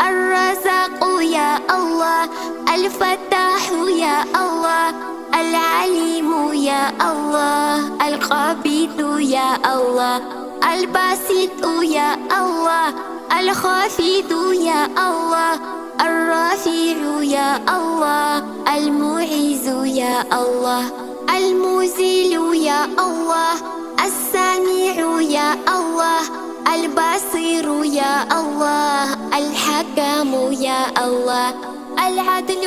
الرزاق يا الله، الفتاح يا الله، العليم يا الله، القبيض يا الله، الباسط يا الله، الخافض يا الله، الرافع يا الله، المعز يا الله، المزيل يا الله، السميع يا الله، البصير يا الله، الحكم يا الله، العدل